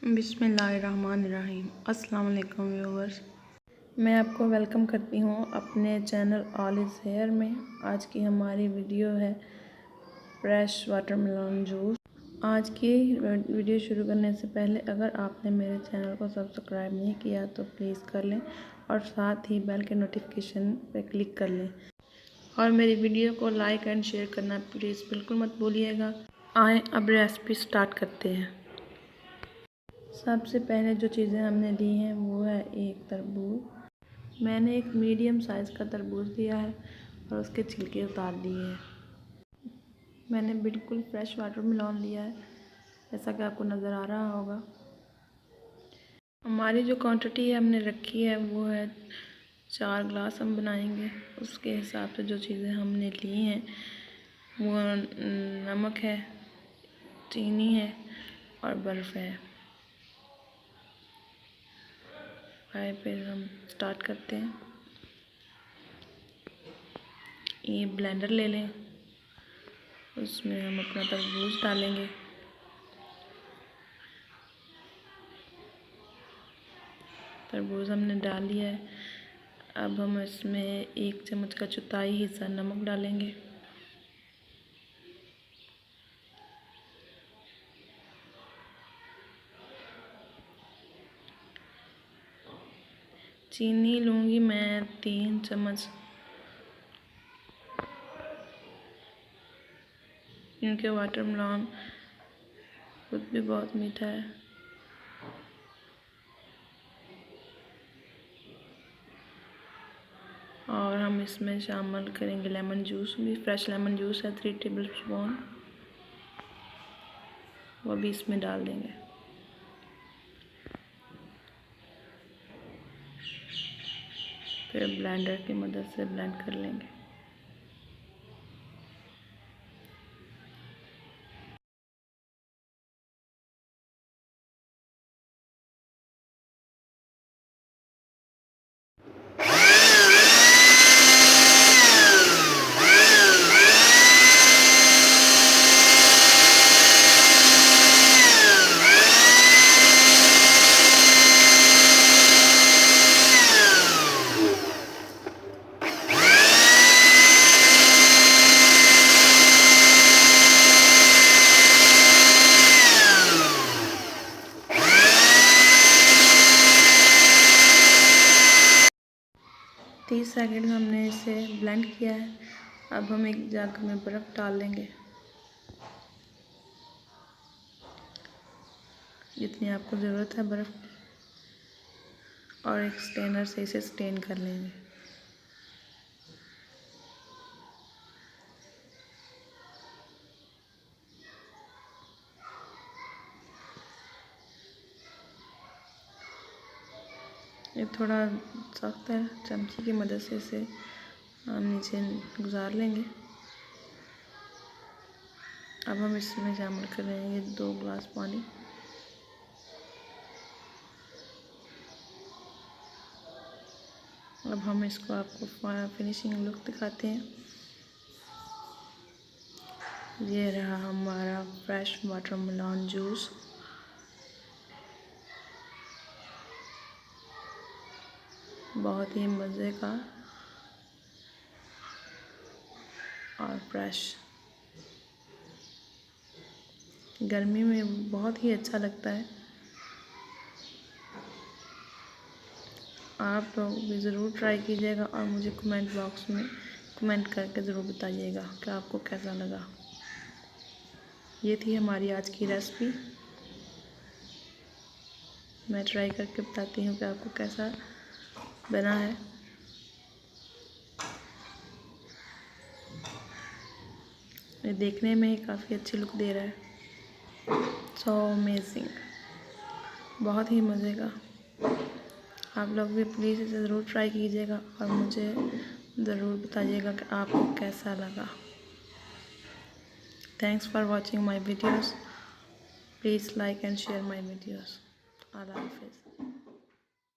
बिस्मिल्लाहिर्रहमानिर्रहीम। अस्सलाम वालेकुम व्यूअर्स, मैं आपको वेलकम करती हूँ अपने चैनल ऑल इज़ हेयर में। आज की हमारी वीडियो है फ्रेश वाटरमेलन जूस। आज की वीडियो शुरू करने से पहले अगर आपने मेरे चैनल को सब्सक्राइब नहीं किया तो प्लीज़ कर लें और साथ ही बेल के नोटिफिकेशन पे क्लिक कर लें और मेरी वीडियो को लाइक एंड शेयर करना प्लीज़ बिल्कुल मत भूलिएगा। आए अब रेसिपी स्टार्ट करते हैं। सबसे पहले जो चीज़ें हमने ली हैं वो है एक तरबूज। मैंने एक मीडियम साइज़ का तरबूज लिया है और उसके छिलके उतार दिए हैं। मैंने बिल्कुल फ्रेश वाटरमेलन लिया है, जैसा कि आपको नज़र आ रहा होगा। हमारी जो क्वांटिटी है हमने रखी है वो है 4 ग्लास हम बनाएंगे। उसके हिसाब से जो चीज़ें हमने ली हैं वो नमक है, चीनी है और बर्फ़ है। फिर हम स्टार्ट करते हैं। ये ब्लेंडर ले लें, उसमें हम अपना तरबूज डालेंगे। तरबूज हमने डाल लिया है। अब हम इसमें 1 चम्मच का चौथाई हिस्सा नमक डालेंगे। चीनी लूँगी मैं 3 चम्मच, क्योंकि वाटरमेलन खुद भी बहुत मीठा है। और हम इसमें शामिल करेंगे लेमन जूस, भी फ्रेश लेमन जूस है 3 टेबल स्पून, वो भी इसमें डाल देंगे। फिर ब्लेंडर की मदद से ब्लेंड कर लेंगे। तीस सेकंड हमने इसे ब्लेंड किया है। अब हम एक जग में बर्फ़ डाल लेंगे, जितनी आपको ज़रूरत है बर्फ़, और एक स्ट्रेनर से इसे स्ट्रेन कर लेंगे। ये थोड़ा सख्त है, चमची की मदद से इसे हम नीचे गुजार लेंगे। अब हम इसमें शामिल करेंगे 2 ग्लास पानी। अब हम इसको आपको फिनिशिंग लुक दिखाते हैं। ये रहा हमारा फ्रेश वाटरमेलन जूस। बहुत ही मज़े का और फ्रेश, गर्मी में बहुत ही अच्छा लगता है। आप लोग भी ज़रूर ट्राई कीजिएगा और मुझे कमेंट बॉक्स में कमेंट करके ज़रूर बताइएगा कि आपको कैसा लगा। ये थी हमारी आज की रेसिपी। मैं ट्राई करके बताती हूँ कि आपको कैसा बना है। ये देखने में काफ़ी अच्छी लुक दे रहा है। सो अमेजिंग, बहुत ही मज़े का। आप लोग भी प्लीज़ इसे ज़रूर ट्राई कीजिएगा और मुझे ज़रूर बताइएगा कि आपको कैसा लगा। Thanks for watching my videos. Please like and share my videos. अल्लाह हाफ़िज़।